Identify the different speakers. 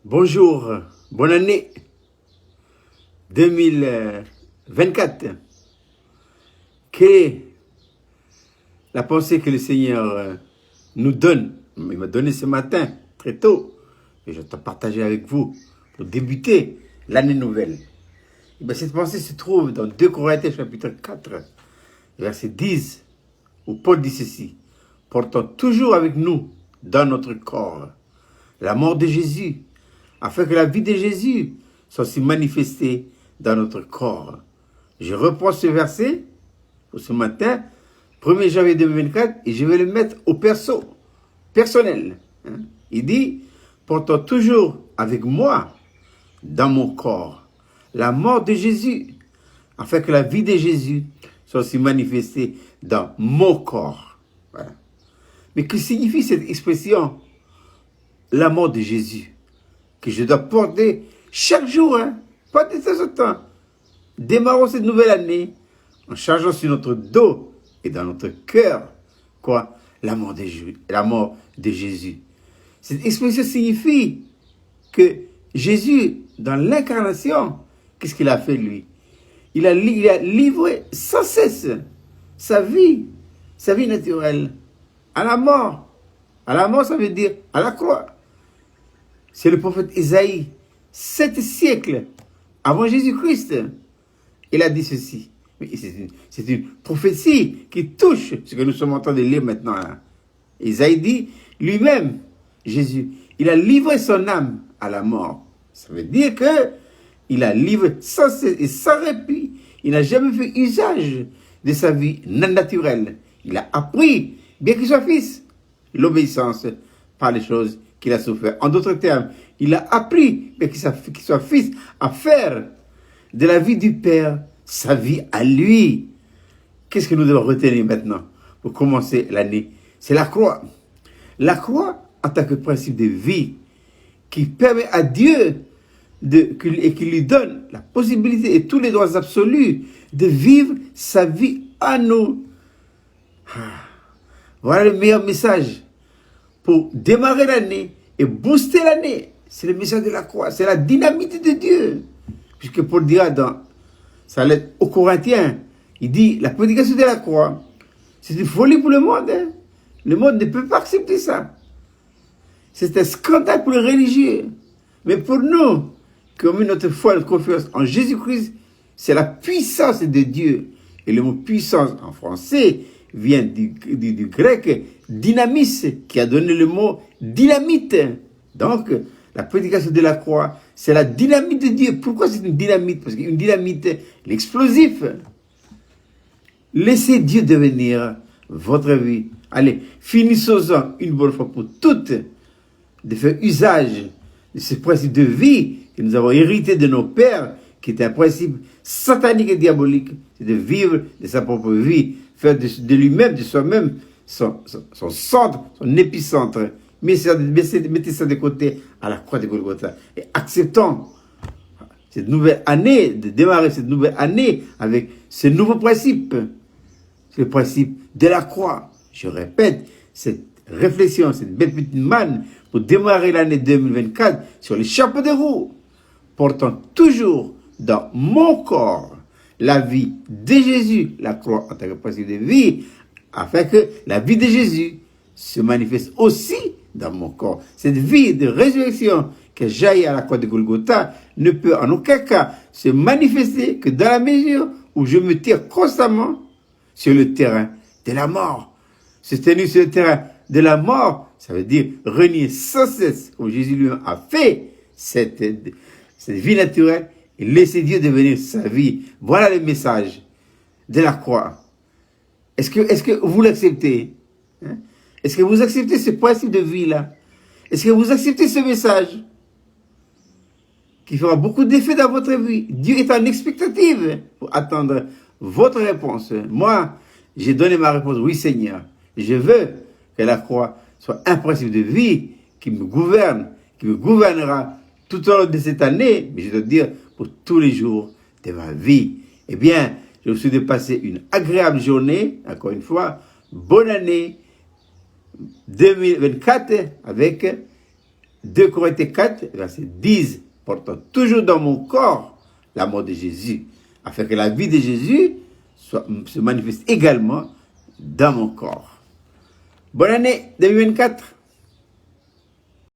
Speaker 1: Bonjour, bonne année 2024. Quelle est la pensée que le Seigneur nous donne? Il m'a donné ce matin, très tôt, et je t'ai partagé avec vous pour débuter l'année nouvelle. Et bien, cette pensée se trouve dans 2 Corinthiens chapitre 4, verset 10, où Paul dit ceci: portant toujours avec nous dans notre corps la mort de Jésus, afin que la vie de Jésus soit aussi manifestée dans notre corps. Je reprends ce verset pour ce matin, 1er janvier 2024, et je vais le mettre au personnel. Il dit, portant toujours avec moi dans mon corps la mort de Jésus, afin que la vie de Jésus soit aussi manifestée dans mon corps. Voilà. Mais que signifie cette expression, la mort de Jésus, que je dois porter chaque jour, pas de temps en temps? Démarrons cette nouvelle année en chargeant sur notre dos et dans notre cœur, quoi? La mort de Jésus. Cette expression signifie que Jésus, dans l'incarnation, qu'est-ce qu'il a fait lui? Il a livré sans cesse sa vie naturelle à la mort. À la mort, ça veut dire à la croix. C'est le prophète Isaïe, 7 siècles avant Jésus-Christ. Il a dit ceci. Mais c'est une prophétie qui touche ce que nous sommes en train de lire maintenant. Isaïe dit, lui-même, Jésus, il a livré son âme à la mort. Ça veut dire que il a livré sans cesse et sans répit. Il n'a jamais fait usage de sa vie non naturelle. Il a appris, bien qu'il soit fils, l'obéissance par les choses qu'il a souffert. En d'autres termes, il a appris, bien qu'il soit fils, à faire de la vie du Père sa vie à lui. Qu'est-ce que nous devons retenir maintenant pour commencer l'année? C'est la croix. La croix en tant que principe de vie qui permet à Dieu et qui lui donne la possibilité et tous les droits absolus de vivre sa vie à nous. Voilà le meilleur message pour démarrer l'année et booster l'année. C'est le message de la croix, c'est la dynamite de Dieu. Puisque Paul dira dans sa lettre aux Corinthiens, il dit, la prédication de la croix, c'est une folie pour le monde. Le monde ne peut pas accepter ça. C'est un scandale pour les religieux. Mais pour nous, qui avons mis notre foi et notre confiance en Jésus-Christ, c'est la puissance de Dieu. Et le mot puissance en français vient du grec dynamis, qui a donné le mot dynamite. Donc, la prédication de la croix, c'est la dynamite de Dieu. Pourquoi c'est une dynamite? Parce qu'une dynamite, l'explosif. Laissez Dieu devenir votre vie. Allez, finissons-en une bonne fois pour toutes de faire usage de ce principe de vie que nous avons hérité de nos pères, qui est un principe satanique et diabolique. C'est de vivre de sa propre vie, faire de lui-même, de soi-même, son centre, son épicentre. Mettez ça de côté à la croix de Golgotha. Et acceptons cette nouvelle année, de démarrer cette nouvelle année avec ce nouveau principe. C'est le principe de la croix. Je répète, cette réflexion, cette belle petite manne pour démarrer l'année 2024 sur les chapeaux de roue, portant toujours dans mon corps la vie de Jésus, la croix en tant que principe de vie, afin que la vie de Jésus se manifeste aussi dans mon corps. Cette vie de résurrection qui jaillit à la croix de Golgotha ne peut en aucun cas se manifester que dans la mesure où je me tire constamment sur le terrain de la mort. Se tenir sur le terrain de la mort, ça veut dire renier sans cesse, comme Jésus lui-même a fait, cette vie naturelle et laisser Dieu devenir sa vie. Voilà le message de la croix. Est-ce que vous l'acceptez? Est-ce que vous acceptez ce principe de vie-là? Est-ce que vous acceptez ce message qui fera beaucoup d'effet dans votre vie? Dieu est en expectative pour attendre votre réponse. Moi, j'ai donné ma réponse. Oui, Seigneur. Je veux que la croix soit un principe de vie qui me gouverne, qui me gouvernera tout au long de cette année, mais je dois dire pour tous les jours de ma vie. Eh bien, je vous souhaite de passer une agréable journée, encore une fois. Bonne année 2024 avec 2 Corinthiens 4, verset 10, portant toujours dans mon corps la mort de Jésus, afin que la vie de Jésus se manifeste également dans mon corps. Bonne année 2024!